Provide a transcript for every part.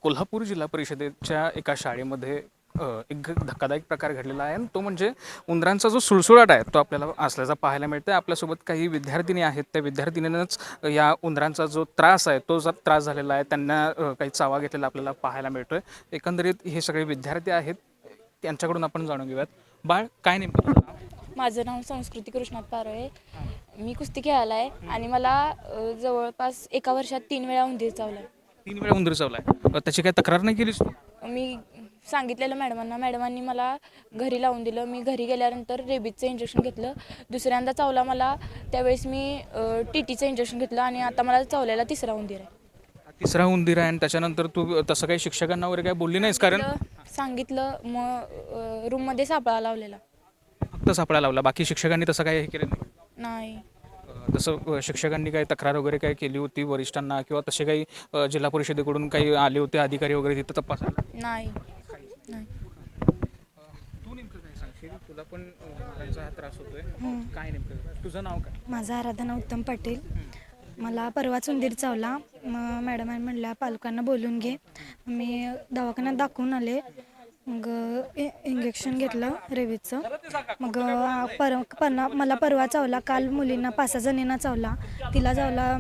कोल्हापूर जिल्हा परिषदेच्या एका शाळेमध्ये एक धक्कादायक प्रकार घडलेला आहे आणि तो म्हणजे उंदरांचा जो सुळसुळाट आहे तो आपल्याला असल्याचा पाहायला मिळतं. आपल्यासोबत काही विद्यार्थिनी आहेत. त्या विद्यार्थिनींनाच या उंदरांचा जो त्रास आहे तो त्रास झालेला आहे. त्यांना काही चावा घेतलेला आपल्याला पाहायला मिळतोय. एकंदरीत हे सगळे विद्यार्थी आहेत, त्यांच्याकडून आपण जाणून घेऊयात. बाळ, काय नेमकं तुझं नाव? माझं नाव संस्कृती कृष्णात पारोळे. मी कुस्ती खेळायला आहे आणि मला जवळपास एका वर्षात 3 वेळा उंदीर चावला. 3 वेळा उंदीर चावलाय. त्याची काही तक्रार नाही केलीस तू? मी सांगितलेलं मॅडमांनी मला घरी लावून दिलं. मी घरी गेल्यानंतर रेबीजचं इंजेक्शन घेतलं. दुसऱ्यांदा चावला मला, त्यावेळेस मी TTचं इंजेक्शन घेतलं आणि आता मला चावलेला तिसरा उंदीर आहे. तिसरा उंदीर आहे आणि त्याच्यानंतर तू तसं काही शिक्षकांना वगैरे काही बोलली नाहीस? कारण सांगितलं मग रूममध्ये सापळा लावलेला. फक्त सापळा लावला, बाकी शिक्षकांनी तसं काही हे केलं नाही? नाही. तसं शिक्षकांनी काही तक्रार वगैरे काही केली होती वरिष्ठांना, किंवा तसे काही जिल्हा परिषदेकडून काही आले होते अधिकारी वगैरे तिथं तपासायला? नाही. नाही. तू नेमकं काय सांगशील? तुला पण उंदरांचा हा त्रास होतोय, काय नेमकं तुझं नाव काय? माझं आराधना उत्तम पाटील. मला परवाच उंदीर चावला. मग मॅडमांनी म्हणल्या पालकांना बोलून घे. मी दवाखान्यात दाखवून आले. मग इंजेक्शन घेतलं रेबीजचं. मग मला परवा चावला. काल मुलींना 5-6 जणींना चावला. तिला चावला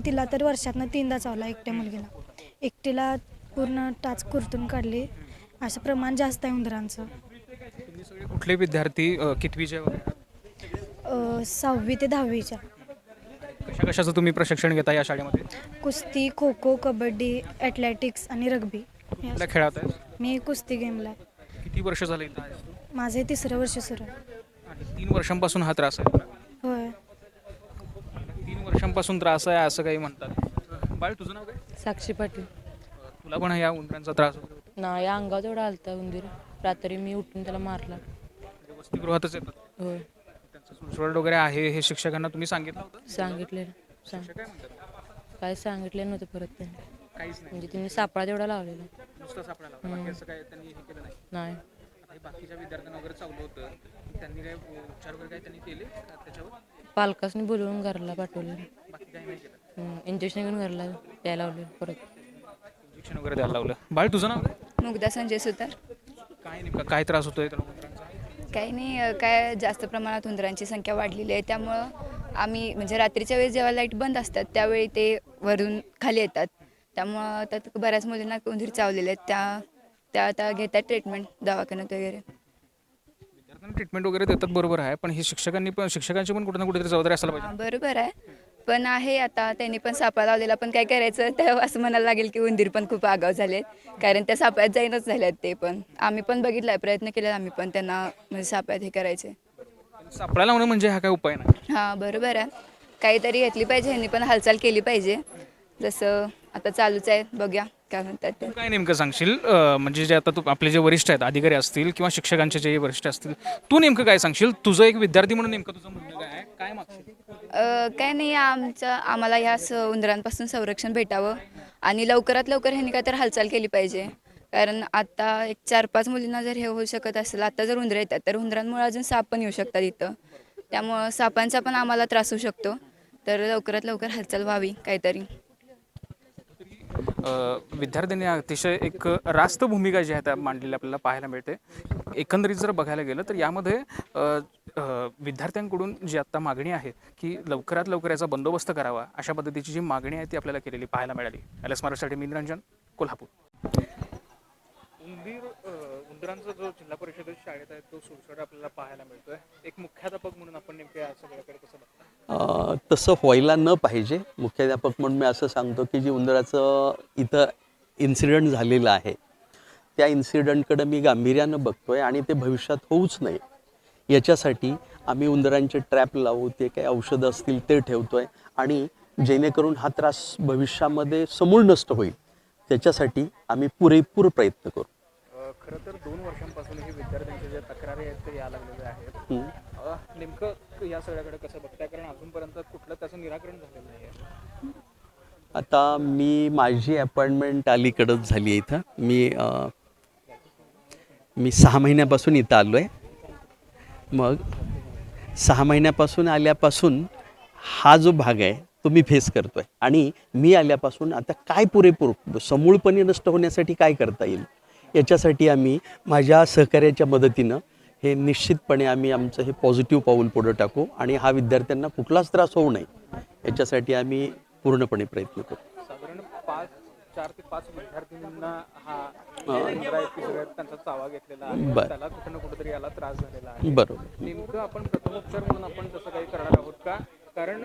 तिला तर वर्षातनं 3दा चावला. एकट्या मुलगीला, एकटीला पूर्ण टाच कुरतून काढली. असं प्रमाण जास्त आहे उंदरांचं. तुम्ही सगळे कुठले विद्यार्थी, कितवीचे वगैरे? 6वी ते 10वीच्या. कशा कशाचं तुम्ही प्रशिक्षण घेता या शाळेमध्ये? कुस्ती, खो खो, कबड्डी, ॲथलेटिक्स आणि रग्बी. कुठल्या खेळात आहे? मी कुस्ती गेमला. किती वर्ष झाले इथं आहेस तू? माझं हे 3रं वर्ष सुरू आहे. आणि 3 वर्षांपासून हा त्रास आहे? होय. 3 वर्षांपासून त्रास आहे असं काही म्हणतात. बाळ, तुझं नाव काय? साक्षी पाटील. तुला पण या उंदरांचा त्रास होतो? नाही, अंगावर तेवढा आलता उंदीर. रात्री मी उठून त्याला मारला. म्हणजे वसतिगृहातच येतात? होय, त्यांचं सुळसुळाट वगैरे आहे हे शिक्षकांना तुम्ही सांगितलं होतं? सांगितले. शिक्षक काय म्हणतात? काय सांगितलं नव्हतं परत त्यांनी. काहीच नाही, म्हणजे त्यांनी सापळा तेवढा लावलेला. नुसतं सापळा लावला, बाकी असं काय त्यांनी हे केलं नाही? नाही. आता हे बाकीच्या विद्यार्थ्यांना वगैरे चावलं होतं, त्यांनी काय उपचार वगैरे काय त्यांनी केले का त्याच्यावर? पालकासनी बोलवून घरला पाठवले. बाकी काही नाही केलं? इंजेक्शन घेऊन घरला द्यायला लावले परत. इंजेक्शन वगैरे द्यायला लावलं. बाळ, तुझं नाव काय? मुग्धा संजय सुतार. काय नेमका काय त्रास होतोय त्याला उंदरांचा? काही नाही, काय जास्त प्रमाणात उंदरांची संख्या वाढलेली आहे. त्यामुळं आम्ही म्हणजे रात्रीच्या वेळेस जेव्हा लाईट बंद असतात त्यावेळी ते वरून खाली येतात. त्यामुळं त्यात बऱ्याच मुलींना उंदीर चावलेले आहेत. त्या आता घेतात ट्रीटमेंट दवाखान्यात वगैरे. विद्यार्थ्यांना ट्रीटमेंट वगैरे देतात, बरोबर आहे, पण हे शिक्षकांची पण कुठे ना कुठेतरी जबाबदारी असायला पाहिजे. बरोबर आहे, पण आहे आता त्यांनी पण सापळा लावलेला. पण काय करायचं, तेव्हा असं म्हणायला लागेल की उंदीर पण खूप आगाव झालेत, कारण त्या सापळ्यात जाईनच झाल्यात ते पण. आम्ही पण बघितलं, प्रयत्न केले आम्ही पण त्यांना म्हणजे सापळ्यात हे करायचे. सापळा लावणं म्हणजे हा काय उपाय नाही? हां, बरोबर आहे. काहीतरी घेतली पाहिजे, ह्यांनी पण हालचाल केली पाहिजे. जसं आता चालूच आहे, बघूया काय म्हणतात ते. तू काय नेमकं सांगशील, म्हणजे जे आता तू आपले जे वरिष्ठ आहेत, अधिकारी असतील किंवा शिक्षकांचे जे वरिष्ठ असतील, तू नेमकं काय सांगशील? तुझं एक विद्यार्थी म्हणून नेमकं तुझं म्हणणं काय आहे? काय मागशील? काय नाही, आम्हाला ह्या उंदरांपासून संरक्षण भेटावं आणि लवकरात लवकर ह्यांनी काय तर हालचाल केली पाहिजे. कारण आता एक 4-5 मुलींना जर हे होऊ शकत असेल, आता जर उंदरं येतात तर उंदरांमुळे अजून साप पण येऊ शकतात इथं. त्यामुळं सापांचा पण आम्हाला त्रास होऊ शकतो. तर लवकरात लवकर हालचाल व्हावी काहीतरी. विद्यार्थ्यांनी अतिशय एक रास्त भूमिका जी आहे त्या मांडलेली आपल्याला पाहायला मिळते. एकंदरीत जर बघायला गेलं तर यामध्ये विद्यार्थ्यांकडून जी आत्ता मागणी आहे की लवकरात लवकर याचा बंदोबस्त करावा, अशा पद्धतीची जी मागणी आहे ती आपल्याला केलेली पाहायला मिळाली. LS मराठीसाठी मी निरंजन, कोल्हापूर. उंदरांचा जो जिल्हा परिषद शाळेत आहे तो सुळसुळाट आपल्याला पाहायला मिळतोय. एक मुख्याध्यापक म्हणून आपण नेमके या सगळ्याकडे कसं बघता? तसं व्हायला न पाहिजे. मुख्याध्यापक म्हणून मी असं सांगतो की जे उंदराचं इथं इन्सिडेंट झालेलं आहे त्या इन्सिडेंटकडे मी गांभीर्यानं बघतोय आणि ते भविष्यात होऊच नये याच्यासाठी आम्ही उंदरांचे ट्रॅप लावू, ते काही औषधं असतील ते ठेवतोय आणि जेणेकरून हा त्रास भविष्यामध्ये समूळ नष्ट होईल त्याच्यासाठी आम्ही पुरेपूर प्रयत्न करू. खरं तर 2 वर्षांपासून हे विद्यार्थ्यांच्या ज्या तक्रारी आहेत ते यायला लागलेल्या आहेत. नेमकं या सगळ्याकडे कसं बघताय? कारण अजूनपर्यंत कुठलं त्याचं निराकरण झालेलं नाही आहे. आता माझी अपॉइंटमेंट अलीकडंच झाली आहे इथं. मी 6 महिन्यापासून इथं आलो आहे. मग 6 महिन्यापासून आल्यापासून हा जो भाग आहे तो मी फेस करतो आहे. आणि मी आल्यापासून आता काय पुरेपूर समूळपणे नष्ट होण्यासाठी काय करता येईल याच्यासाठी आम्ही माझ्या सहकार्याच्या मदतीनं हे निश्चितपणे आम्ही आमचं हे पॉझिटिव्ह पाऊल पुढं टाकू आणि हा विद्यार्थ्यांना कुठलाच त्रास होऊ नये याच्यासाठी आम्ही पूर्णपणे प्रयत्न करू. साधारण 4 ते 5 विद्यार्थिनींना हा उंदरा एपिसोड त्यांचा चावा घेतलेला आहे. बरं. त्याला कुठं ना कुठेतरी याला त्रास झालेला आहे. बरोबर. नेमकं आपण प्रथमोपचार म्हणून आपण तसं काही करणार आहोत का? कारण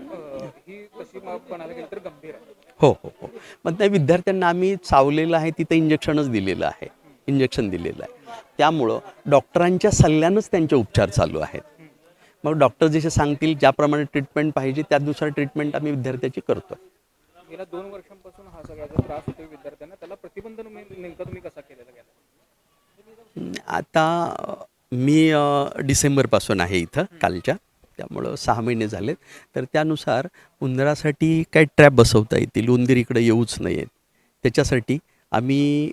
ही तशी मग म्हणायला गेलं तर गंभीर आहे. हो हो हो. मग त्या विद्यार्थ्यांना आम्ही चावलेलं आहे तिथं इंजेक्शन दिलेलं आहे. त्यामुळं डॉक्टरांच्या सल्ल्यानंच त्यांचे उपचार चालू आहेत. मग डॉक्टर जसे सांगतील ज्याप्रमाणे ट्रीटमेंट पाहिजे त्यानुसार ट्रीटमेंट आम्ही विद्यार्थ्याची करतो. गेल्या 2 वर्षांपासून हा सगळ्याचा त्रास होतोय विद्यार्थ्यांना, त्याला प्रतिबंध नेमका तुम्ही कसा केलेला गेला? आता मी डिसेंबरपासून आहे इथं कालच्या, त्यामुळं 6 महिने झालेत. तर त्यानुसार उंदरासाठी काय ट्रॅप बसवता येतील, उंदीर इकडे येऊच नयेत, त्याच्यासाठी आम्ही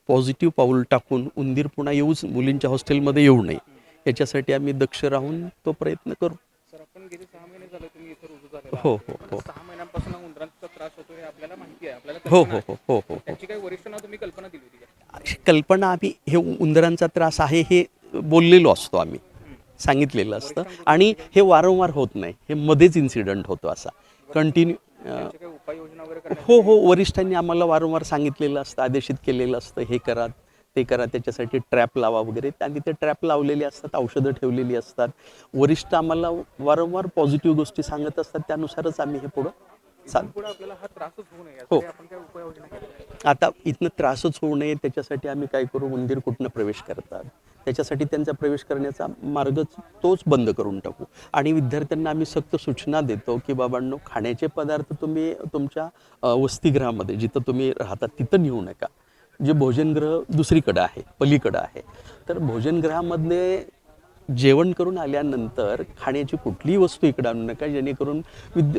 पॉझिटिव्ह पाऊल टाकून उंदीर पुन्हा येऊच मुलींच्या हॉस्टेलमध्ये येऊ नये याच्यासाठी आम्ही दक्ष राहून तो प्रयत्न करू. सर, आपण गेले 6 महिने झाले तुम्ही इथं रुजू झालेला हो आहे. हो पण हो 6 महिन्यांपासून उंदरांचा त्रास होतो हे आपल्याला माहिती आहे, आपल्याला हो कल्पना हो आहे. हो हो हो त्याची काही वरिष्ठांना तुम्ही कल्पना दिली होती का? अशी कल्पना आम्ही हे उंदरांचा त्रास आहे हे बोललेलो असतो, आम्ही सांगितलेलं असतं आणि हे वारंवार होत नाही, हे मध्येच इन्सिडेंट होतो असा कंटिन्यू. त्याची काही उपाययोजना वगैरे करण्यात हो हो, वरिष्ठांनी आम्हाला वारंवार सांगितलेलं असतं, आदेशित केलेलं असतं, हे करा ते करा, त्याच्यासाठी ट्रॅप लावा वगैरे. त्यांनी ते ट्रॅप लावलेले असतात, औषधं ठेवलेली असतात. वरिष्ठ आम्हाला वारंवार पॉझिटिव्ह गोष्टी सांगत असतात, त्यानुसारच आम्ही हे पुढं पुढे आपल्याला हा त्रासच होऊ नये हो. यासाठी आपण काय उपाययोजना केल्या? आता इथनं त्रासच होऊ नये त्याच्यासाठी आम्ही काय करू, उंदीर कुठनं प्रवेश करतात त्याच्यासाठी त्यांचा प्रवेश करण्याचा मार्गच तोच बंद करून टाकू. आणि विद्यार्थ्यांना आम्ही सक्त सूचना देतो की बाबांनो, खाण्याचे पदार्थ तुम्ही तुमच्या वसतिगृहामध्ये जिथं तुम्ही राहतात तिथं नेऊ नका. जे भोजनगृह दुसरीकडं आहे, पलीकडं आहे, तर भोजनगृहामधले जेवण करून आल्यानंतर खाण्याची कुठलीही वस्तू इकडं आणू नका, जेणेकरून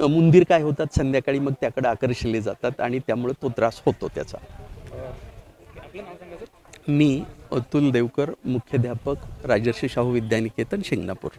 उंदीर काय होतात संध्याकाळी मग त्याकडे आकर्षिले जातात आणि त्यामुळे तो त्रास होतो त्याचा. आपलं नाव सांगा सर. मी अतुल देवकर, मुख्याध्यापक, राजर्षी शाहू विद्यानिकेतन, शिंगणापूर.